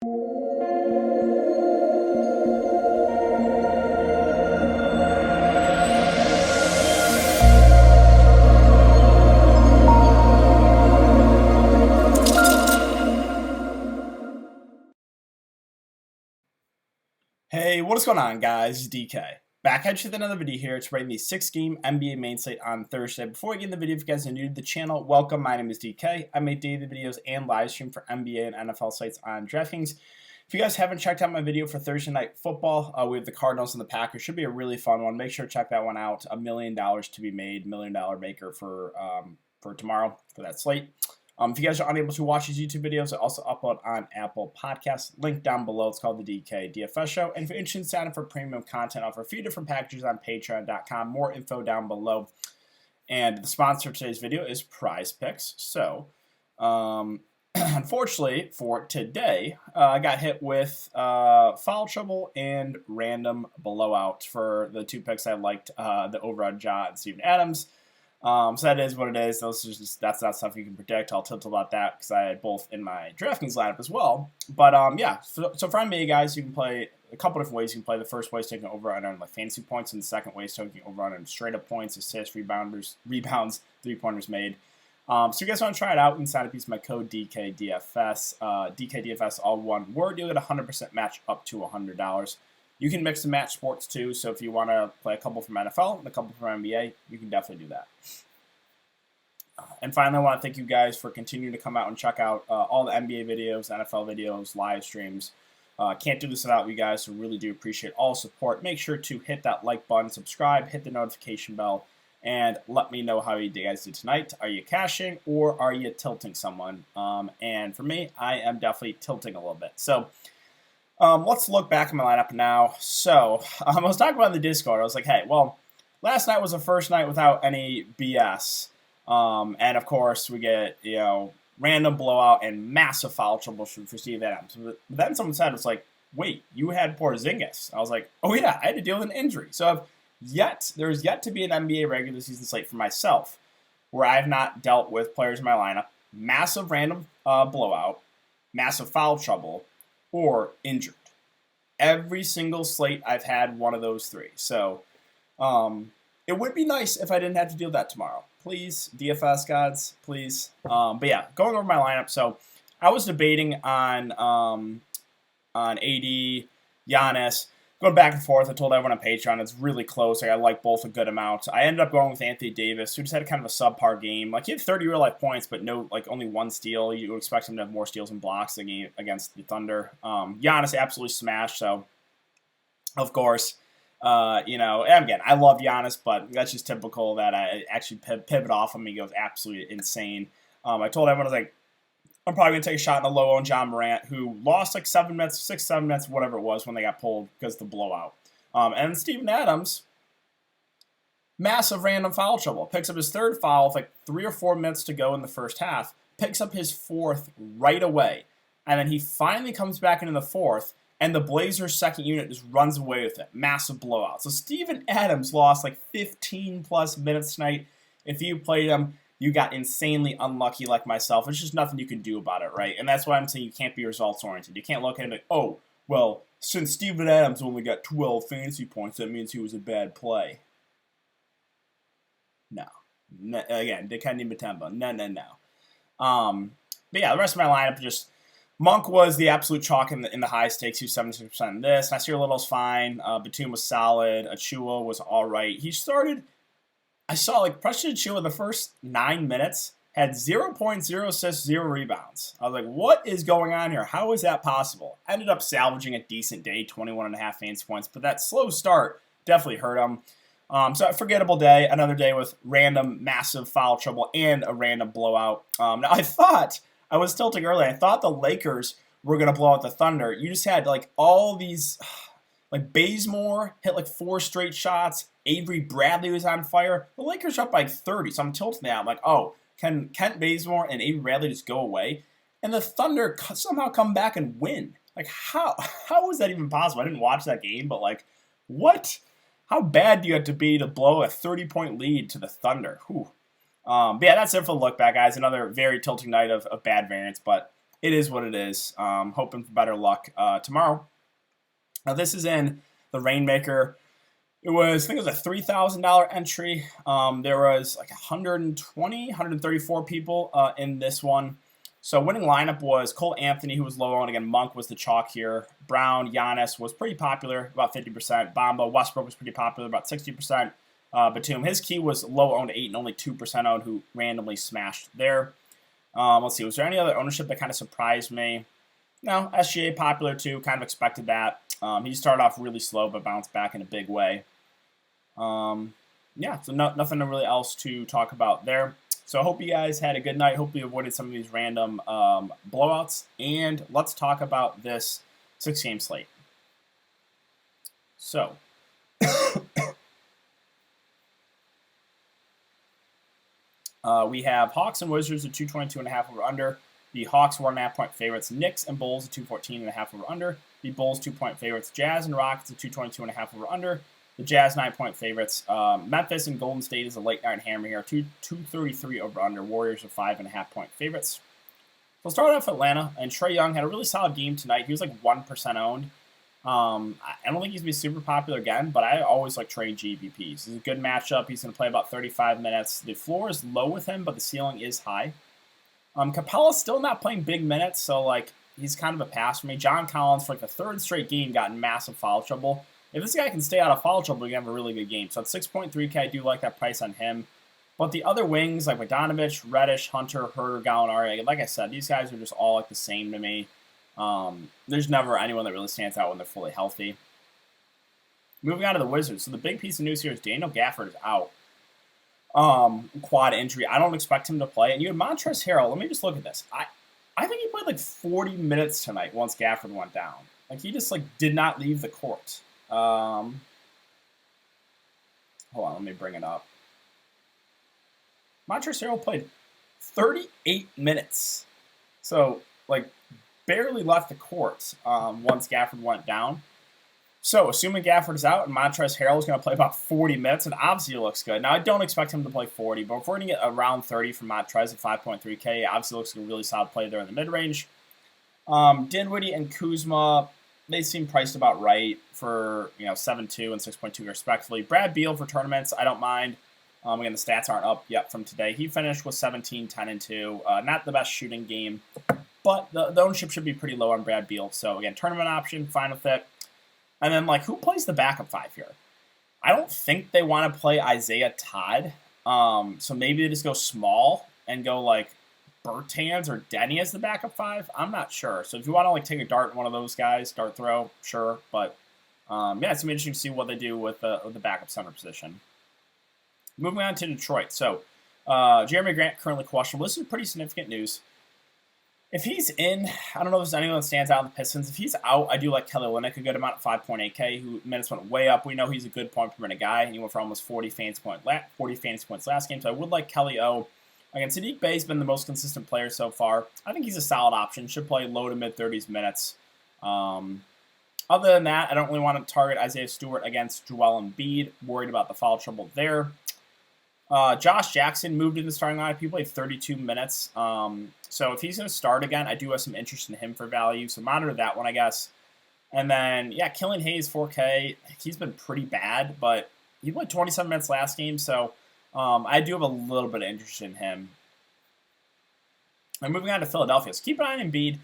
Hey, what is going on, guys? It's DK. Back at you with another video here. It's rating the 6-game NBA main slate on Thursday. Before we get in the video, if you guys are new to the channel, welcome. My name is DK. I make daily videos and live stream for NBA and NFL sites on Draftkings. If you guys haven't checked out my video for Thursday Night Football, we have the Cardinals and the Packers. Should be a really fun one. Make sure to check that one out. $1 million to be made. $1 million maker for tomorrow for that slate. If you guys are unable to watch these YouTube videos, I also upload on Apple Podcasts. Link down below. It's called the DKDFS Show. And if you're interested in signing up for premium content, I offer a few different packages on Patreon.com. More info down below. And the sponsor of today's video is Prize Picks. So, unfortunately for today, I got hit with foul trouble and random blowout for the two picks I liked, the over on Ja and Steven Adams. So that is what it is. That's not stuff you can predict. I'll tilt about that because I had both in my Draftkings lineup as well. But yeah, so for NBA guys, you can play a couple different ways. You can play the first way is taking over on like fantasy points, and the second way is taking over on straight up points, assists, rebounds, 3-pointers made. So you guys want to try it out, you can sign up using my code DKDFS. DKDFS, all one word. You'll get a 100% match up to $100. You can mix and match sports too, so if you want to play a couple from NFL and a couple from NBA, you can definitely do that. And finally, I want to thank you guys for continuing to come out and check out all the NBA videos, NFL videos, live streams. Can't do this without you guys, so really do appreciate all support. Make sure to hit that like button, subscribe, hit the notification bell, and let me know how you guys did tonight. Are you cashing or are you tilting someone? And for me, I am definitely tilting a little bit. So let's look back at my lineup now. So I was talking about in the Discord. I was like, hey, well, last night was the first night without any BS. And of course, we get, random blowout and massive foul trouble for Steve Adams. But then someone said, it's like, wait, you had Porzingis. I was like, oh yeah, I had to deal with an injury. So there's yet to be an NBA regular season slate for myself where I have not dealt with players in my lineup, massive random blowout, massive foul trouble, or injured. Every single slate I've had one of those three. So it would be nice if I didn't have to deal with that tomorrow. Please, DFS gods, please. But yeah, going over my lineup. So I was debating on AD, Giannis, going back and forth. I told everyone on Patreon it's really close. I like both a good amount. I ended up going with Anthony Davis, who just had kind of a subpar game. Like, he had 30 real life points, but only one steal. You would expect him to have more steals and blocks against the Thunder. Giannis absolutely smashed. So, of course, and again, I love Giannis, but that's just typical that I actually pivot off him. He goes absolutely insane. I told everyone, I was like, I'm probably going to take a shot in the low on John Morant, who lost like 7 minutes, 6-7 minutes, whatever it was, when they got pulled because of the blowout. And Steven Adams, massive random foul trouble. Picks up his third foul with like 3 or 4 minutes to go in the first half. Picks up his fourth right away. And then he finally comes back into the fourth, and the Blazers' second unit just runs away with it. Massive blowout. So Steven Adams lost like 15-plus minutes tonight. If you played him, you got insanely unlucky like myself. There's just nothing you can do about it, right? And that's why I'm saying you can't be results-oriented. You can't look at it like, oh, well, since Steven Adams only got 12 fantasy points, that means he was a bad play. No. Again, Dikembe Mutombo. No. But yeah, the rest of my lineup, just Monk was the absolute chalk in the high stakes. He was 76% in this. Nasir Little's fine. Batum was solid. Achua was all right. He started... I saw, like, Preston Achua in the first 9 minutes had 0 points, 0 assists, 0 rebounds. I was like, what is going on here? How is that possible? Ended up salvaging a decent day, 21.5 fantasy points, but that slow start definitely hurt him. So a forgettable day, another day with random massive foul trouble and a random blowout. Now, I was tilting earlier. I thought the Lakers were going to blow out the Thunder. You just had, like, all these... Like, Bazemore hit like 4 straight shots. Avery Bradley was on fire. The Lakers are up by 30, so I'm tilting that. I'm like, oh, can Kent Bazemore and Avery Bradley just go away? And the Thunder somehow come back and win. Like, how is that even possible? I didn't watch that game, but, like, what? How bad do you have to be to blow a 30-point lead to the Thunder? Whew. But yeah, that's it for the look back, guys. Another very tilting night of bad variance, but it is what it is. Hoping for better luck tomorrow. Now, this is in the Rainmaker. I think it was a $3,000 entry. There was like 134 people in this one. So winning lineup was Cole Anthony, who was low on. Again, Monk was the chalk here. Brown, Giannis was pretty popular, about 50%. Bamba, Westbrook was pretty popular, about 60%. Batum, his key was low owned 8 and only 2% owned, who randomly smashed there. Let's see, was there any other ownership that kind of surprised me? No, SGA popular too, kind of expected that. He started off really slow, but bounced back in a big way. Yeah, so nothing really else to talk about there. So I hope you guys had a good night. Hope you avoided some of these random blowouts. And let's talk about this 6-game slate. So we have Hawks and Wizards at 222.5 over under. The Hawks 1.5 point favorites. Knicks and Bulls at 214.5 over under. The Bulls 2 point favorites. Jazz and Rockets at 222.5 over under. The Jazz 9 point favorites. Memphis and Golden State is a late night hammer here. 233 over under. Warriors are 5.5 point favorites. So we'll start off Atlanta, and Trae Young had a really solid game tonight. He was like 1% owned. I don't think he's going to be super popular again, but I always like Trae GPPs. This is a good matchup. He's going to play about 35 minutes. The floor is low with him, but the ceiling is high. Capella's still not playing big minutes, so like he's kind of a pass for me. John Collins, for like the third straight game, got in massive foul trouble. If this guy can stay out of foul trouble, you're going to have a really good game. So at 6.3K, I do like that price on him. But the other wings, like Bogdanovich, Reddish, Hunter, Herter, Gallinari, like I said, these guys are just all like the same to me. There's never anyone that really stands out when they're fully healthy. Moving on to the Wizards. So the big piece of news here is Daniel Gafford is out. Quad injury. I don't expect him to play. And you had Montrezl Harrell. Let me just look at this. I think he played like 40 minutes tonight once Gafford went down. Like he just like did not leave the court. Hold on, let me bring it up. Montrezl Harrell played 38 minutes. So like barely left the court once Gafford went down. So, assuming Gafford is out and Montrezl Harrell is going to play about 40 minutes, and obviously it looks good. Now, I don't expect him to play 40, but if we're going to get around 30 from Montrezl at 5.3K, obviously looks like a really solid play there in the mid-range. Dinwiddie and Kuzma, they seem priced about right for 7.2 and 6.2 respectively. Brad Beal for tournaments, I don't mind. Again, the stats aren't up yet from today. He finished with 17, 10, and 2. Not the best shooting game, but the ownership should be pretty low on Brad Beal. So, again, tournament option, fine with it. And then, like, who plays the backup 5 here? I don't think they want to play Isaiah Todd. So maybe they just go small and go, like, Bertans or Denny as the backup 5. I'm not sure. So if you want to, like, take a dart at one of those guys, dart throw, sure. But, yeah, it's going to be interesting to see what they do with the backup center position. Moving on to Detroit. So Jeremy Grant currently questionable. This is pretty significant news. If he's in, I don't know if there's anyone that stands out in the Pistons. If he's out, I do like Kelly Olynyk a good amount at 5.8K, who minutes went way up. We know he's a good point per minute guy. He went for almost 40 fantasy points last game, so I would like Kelly O. Again, Saddiq Bey's been the most consistent player so far. I think he's a solid option. Should play low to mid-30s minutes. Other than that, I don't really want to target Isaiah Stewart against Joel Embiid. Worried about the foul trouble there. Josh Jackson moved in the starting lineup. He played 32 minutes. So if he's going to start again, I do have some interest in him for value. So monitor that one, I guess. And then, yeah, Killian Hayes, 4K. He's been pretty bad, but he played 27 minutes last game. So I do have a little bit of interest in him. And moving on to Philadelphia. So keep an eye on Embiid.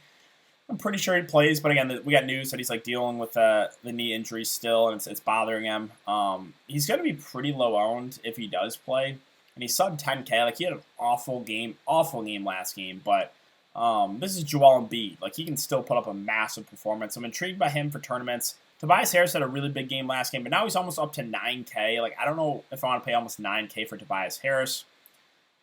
I'm pretty sure he plays, but again, we got news that he's like dealing with the knee injury still, and it's bothering him. He's going to be pretty low owned if he does play, and he's sub 10K. Like he had an awful game last game, but this is Joel Embiid. Like he can still put up a massive performance. I'm intrigued by him for tournaments. Tobias Harris had a really big game last game, but now he's almost up to 9K. Like I don't know if I want to pay almost 9K for Tobias Harris.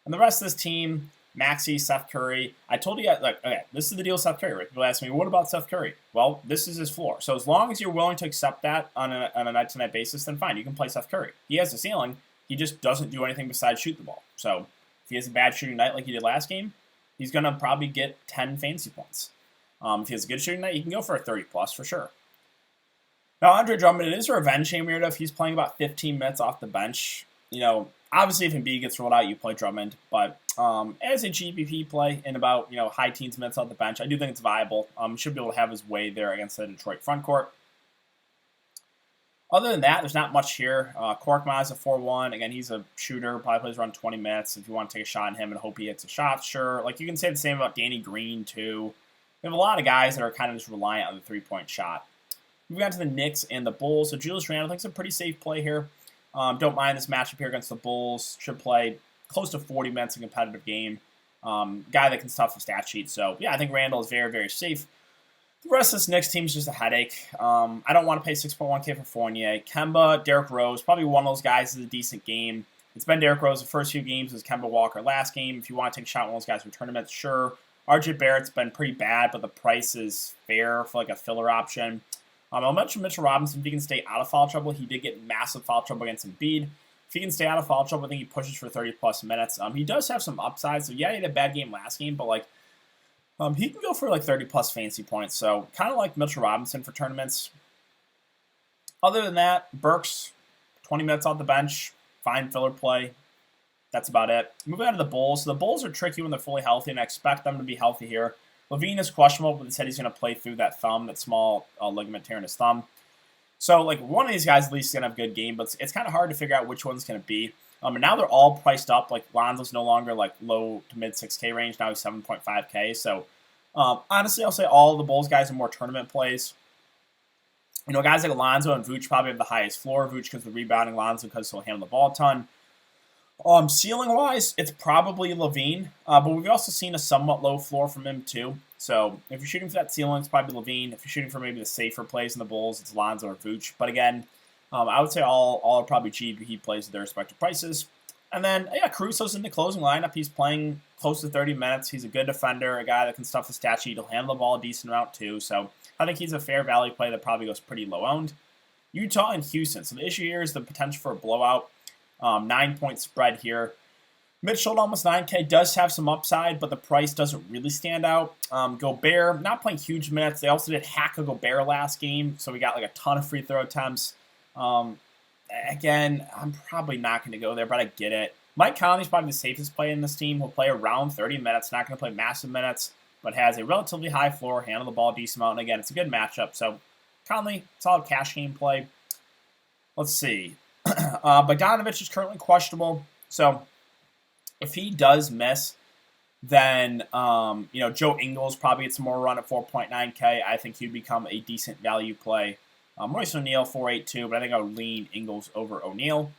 And the rest of this team. Maxey, Seth Curry. I told you, like, okay, this is the deal with Seth Curry. Right? People ask me, what about Seth Curry? Well, this is his floor. So as long as you're willing to accept that on a night-to-night basis, then fine, you can play Seth Curry. He has a ceiling. He just doesn't do anything besides shoot the ball. So if he has a bad shooting night like he did last game, he's going to probably get 10 fantasy points. If he has a good shooting night, he can go for a 30-plus for sure. Now, Andre Drummond, it is a revenge game weirdo. If he's playing about 15 minutes off the bench, Obviously, if Embiid gets rolled out, you play Drummond. But as a GPP play in about high teens minutes on the bench, I do think it's viable. Should be able to have his way there against the Detroit front court. Other than that, there's not much here. Korkmaz a 4-1. Again, he's a shooter. Probably plays around 20 minutes. If you want to take a shot on him and hope he hits a shot, sure. Like, you can say the same about Danny Green, too. We have a lot of guys that are kind of just reliant on the three-point shot. Moving on to the Knicks and the Bulls. So Julius Randle, I think, is a pretty safe play here. Don't mind this matchup here against the Bulls. Should play close to 40 minutes in a competitive game. Guy that can stuff the stat sheet. So, yeah, I think Randle is very, very safe. The rest of this Knicks team is just a headache. I don't want to pay 6.1K for Fournier. Kemba, Derrick Rose, probably one of those guys is a decent game. It's been Derrick Rose the first few games. It was Kemba Walker last game. If you want to take a shot on one of those guys for tournaments, sure. RJ Barrett's been pretty bad, but the price is fair for like a filler option. I'll mention Mitchell Robinson. If he can stay out of foul trouble, he did get massive foul trouble against Embiid. If he can stay out of foul trouble, I think he pushes for 30-plus minutes. He does have some upside. So, yeah, he had a bad game last game, but, like, he can go for, like, 30-plus fantasy points. So, kind of like Mitchell Robinson for tournaments. Other than that, Burks, 20 minutes off the bench, fine filler play. That's about it. Moving on to the Bulls. So the Bulls are tricky when they're fully healthy, and I expect them to be healthy here. Levine is questionable, but they said he's going to play through that small ligament tear in his thumb. So, like, one of these guys at least is going to have a good game, but it's kind of hard to figure out which one's going to be. And now they're all priced up. Like, Lonzo's no longer, like, low to mid 6K range. Now he's 7.5K. So, honestly, I'll say all the Bulls guys are more tournament plays. Guys like Lonzo and Vooch probably have the highest floor. Vooch because of the rebounding, Lonzo because he'll handle the ball a ton. Ceiling-wise, it's probably Levine, but we've also seen a somewhat low floor from him too. So if you're shooting for that ceiling, it's probably Levine. If you're shooting for maybe the safer plays in the Bulls, it's Lonzo or Vooch. But again, I would say all are probably GPP plays at their respective prices. And then, yeah, Caruso's in the closing lineup. He's playing close to 30 minutes. He's a good defender, a guy that can stuff the stat sheet. He'll handle the ball a decent amount too. So I think he's a fair value play that probably goes pretty low-owned. Utah and Houston. So the issue here is the potential for a blowout. 9-point spread here. Mitchell at almost 9K does have some upside, but the price doesn't really stand out. Gobert, not playing huge minutes. They also did hack a Gobert last game, so we got like a ton of free throw attempts. Again, I'm probably not going to go there, but I get it. Mike Conley's probably the safest play in this team. He'll play around 30 minutes, not going to play massive minutes, but has a relatively high floor, handle the ball a decent amount. And again, it's a good matchup. So Conley, solid cash game play. Let's see. Bogdanovich is currently questionable. So if he does miss, then Joe Ingles probably gets some more run at 4.9K. I think he'd become a decent value play. Royce O'Neal 4.82, but I think I would lean Ingles over O'Neal.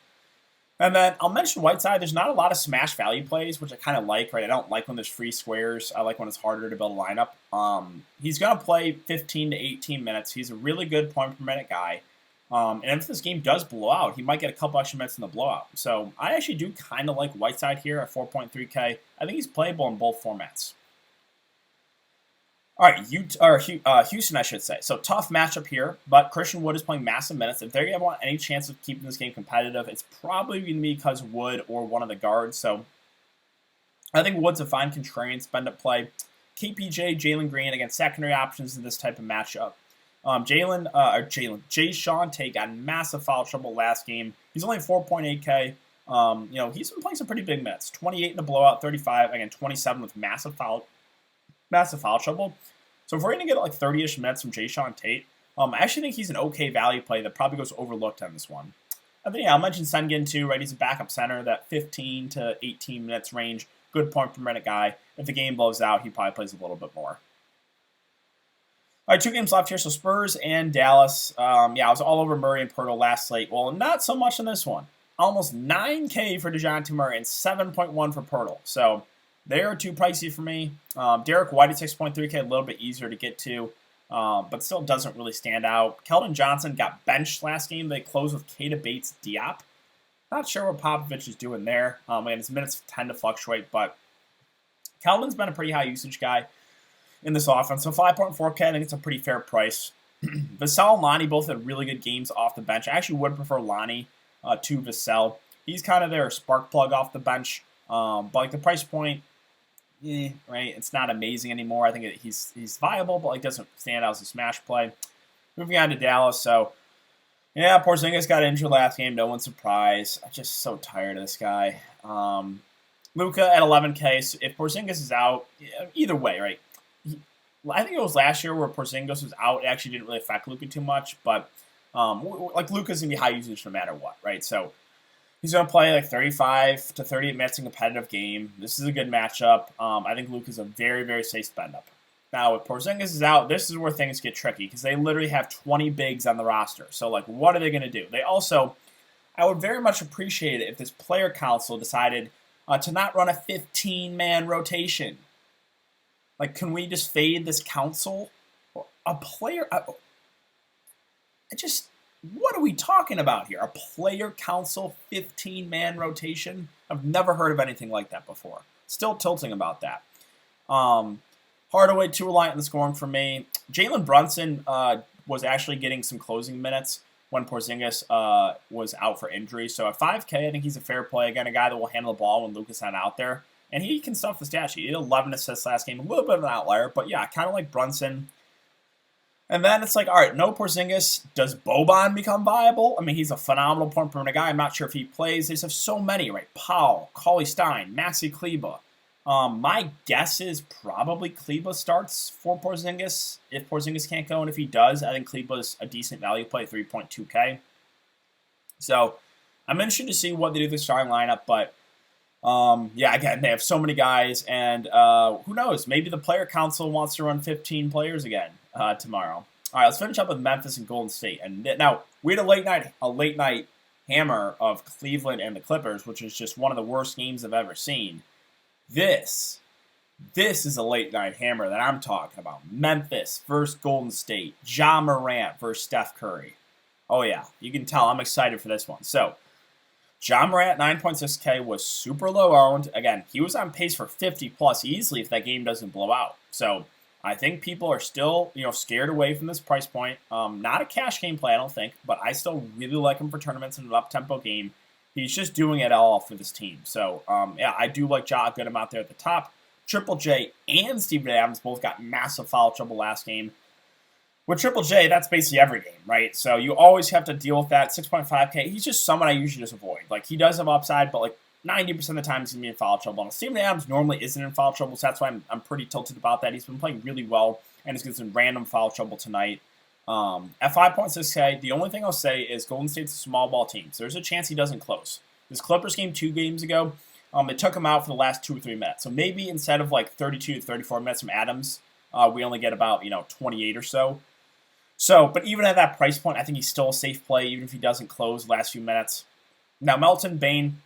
And then I'll mention Whiteside. There's not a lot of smash value plays, which I kind of like, right? I don't like when there's free squares. I like when it's harder to build a lineup. He's going to play 15 to 18 minutes. He's a really good point per minute guy. And if this game does blow out, he might get a couple extra minutes in the blowout. So I actually do kind of like Whiteside here at 4.3K. I think he's playable in both formats. All right, Houston, I should say. So tough matchup here, but Christian Wood is playing massive minutes. If they're going to want any chance of keeping this game competitive, it's probably going to be because Wood or one of the guards. So I think Wood's a fine contrarian spend-up play. KPJ, Jalen Green against secondary options in this type of matchup. Jay Sean Tate got massive foul trouble last game. He's only 4.8K. He's been playing some pretty big minutes. 28 in the blowout, 35, again, 27 with massive foul trouble. So if we're going to get like 30-ish minutes from Jay Sean Tate, I actually think he's an okay value play that probably goes overlooked on this one. And then, I'll mention Sengun too, right? He's a backup center, that 15 to 18 minutes range, good point per minute guy. If the game blows out, he probably plays a little bit more. All right, 2 games left here. So Spurs and Dallas. I was all over Murray and Poeltl last slate. Well, not so much in this one. Almost 9K for DeJounte Murray and 7.1 for Poeltl. So they are too pricey for me. Derrick White at 6.3K, a little bit easier to get to, but still doesn't really stand out. Keldon Johnson got benched last game. They closed with Keita Bates Diop. Not sure what Popovich is doing there. And his minutes tend to fluctuate, but Keldon's been a pretty high usage guy in this offense. So 5.4K, I think it's a pretty fair price. Vassell and Lonnie both had really good games off the bench. I actually would prefer Lonnie to Vassell. He's kind of their spark plug off the bench. But like the price point, right? It's not amazing anymore. I think he's viable, but like doesn't stand out as a smash play. Moving on to Dallas. So Yeah, Porzingis got injured last game. No one's surprised. I'm just so tired of this guy. Luka at 11K. So if Porzingis is out, either way, right? I think it was last year where Porzingis was out. It actually didn't really affect Luka too much, but like Luka's gonna be high usage no matter what, right? So he's gonna play like 35 to 38 minutes in a competitive game. This is a good matchup. I think Luka's a very, very safe spend up. Now, if Porzingis is out, this is where things get tricky because they literally have 20 bigs on the roster. So, like, what are they going to do? They also, I would very much appreciate it if this player council decided to not run a 15-man rotation. Like, can we just fade this council? A player, what are we talking about here? A player council 15-man rotation? I've never heard of anything like that before. Still tilting about that. Hardaway too reliant on the scoring for me. Jalen Brunson was actually getting some closing minutes when Porzingis was out for injury. So at 5K, I think he's a fair play. Again, a guy that will handle the ball when Luka's not out there. And he can stuff the stat sheet. He had 11 assists last game. A little bit of an outlier. But yeah, kind of like Brunson. And then it's like, all right, no Porzingis. Does Boban become viable? I mean, he's a phenomenal point per minute guy. I'm not sure if he plays. They just have so many, right? Powell, Cauley Stein, Maxi Kleber. My guess is probably Kleber starts for Porzingis if Porzingis can't go, and if he does, I think Kleber's a decent value play, 3.2K. So I'm interested to see what they do with the starting lineup, but yeah, again, they have so many guys, and who knows? Maybe the player council wants to run 15 players again tomorrow. All right, let's finish up with Memphis and Golden State. And now we had a late night hammer of Cleveland and the Clippers, which is just one of the worst games I've ever seen. This is a late night hammer that I'm talking about. Memphis versus Golden State. Ja Morant versus Steph Curry. Oh yeah, you can tell I'm excited for this one. So, Ja Morant 9.6K was super low owned. Again, he was on pace for 50 plus easily if that game doesn't blow out. So, I think people are still, scared away from this price point. Not a cash game play, I don't think, but I still really like him for tournaments in an up-tempo game. He's just doing it all for this team. So, yeah, I do like Ja a good amount there at the top. Triple J and Steven Adams both got massive foul trouble last game. With Triple J, that's basically every game, right? So you always have to deal with that. 6.5K, he's just someone I usually just avoid. Like, he does have upside, but like 90% of the time he's going to be in foul trouble. And Steven Adams normally isn't in foul trouble, so that's why I'm pretty tilted about that. He's been playing really well, and he's getting some random foul trouble tonight. At 5.6K, the only thing I'll say is Golden State's a small ball team, so there's a chance he doesn't close. This Clippers game 2 games ago, it took him out for the last 2 or 3 minutes. So maybe instead of like 32 to 34 minutes from Adams, we only get about 28 or so. So, but even at that price point, I think he's still a safe play, even if he doesn't close the last few minutes. Now, Melton, Bane,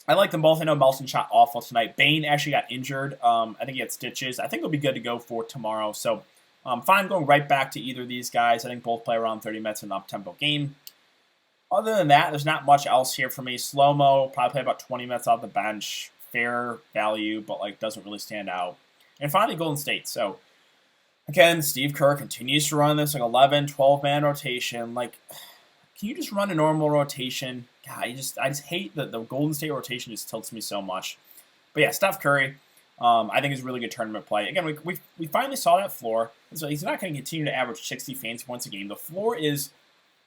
I like them both. I know Melton shot awful tonight. Bane actually got injured. I think he had stitches. I think he'll be good to go for tomorrow. So, fine going right back to either of these guys. I think both play around 30 minutes in an up-tempo game. Other than that, there's not much else here for me. Slow-mo, probably play about 20 minutes off the bench. Fair value, but like doesn't really stand out. And finally, Golden State. So, again, Steve Kerr continues to run this like 11, 12-man rotation. Like, can you just run a normal rotation? God, I just hate that the Golden State rotation just tilts me so much. But yeah, Steph Curry, I think is a really good tournament play. Again, we finally saw that floor. So he's not going to continue to average 60 fantasy points a game. The floor is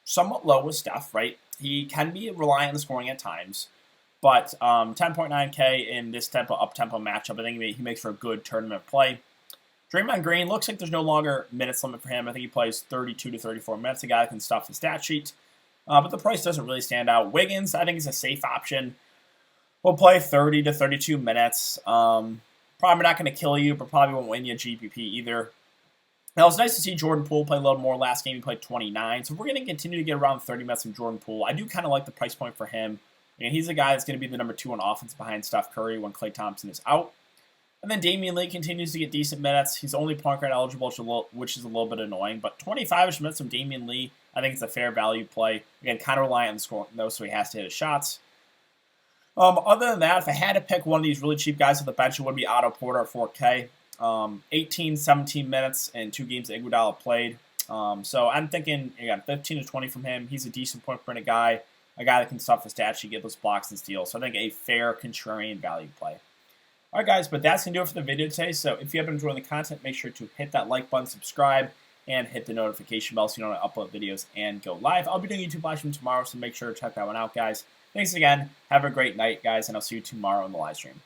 somewhat low with Steph, right? He can be reliant on the scoring at times. But 10.9K in this type of up-tempo matchup, I think he makes for a good tournament play. Draymond Green looks like there's no longer minutes limit for him. I think he plays 32 to 34 minutes. A guy that can stuff the stat sheet. But the price doesn't really stand out. Wiggins, I think, is a safe option. We'll play 30 to 32 minutes. Probably not going to kill you, but probably won't win you a GPP either. Now, it was nice to see Jordan Poole play a little more. Last game, he played 29. So we're going to continue to get around 30 minutes from Jordan Poole. I do kind of like the price point for him. And he's a guy that's going to be the number 2 on offense behind Steph Curry when Klay Thompson is out. And then Damian Lee continues to get decent minutes. He's only point guard eligible, which is a little bit annoying. But 25-ish minutes from Damian Lee, I think it's a fair value play. Again, kind of reliant on the score, though, so he has to hit his shots. Other than that, if I had to pick one of these really cheap guys at the bench, it would be Otto Porter at 4K. 18, 17 minutes and 2 games that Iguodala played. So I'm thinking, again, 15 to 20 from him. He's a decent point per minute guy. A guy that can stuff the stat sheet, get those blocks and steals. So I think a fair contrarian value play. Alright guys, but that's going to do it for the video today. So if you have been enjoying the content, make sure to hit that like button, subscribe, and hit the notification bell so you don't upload videos and go live. I'll be doing YouTube live stream tomorrow, so make sure to check that one out, guys. Thanks again. Have a great night, guys, and I'll see you tomorrow in the live stream.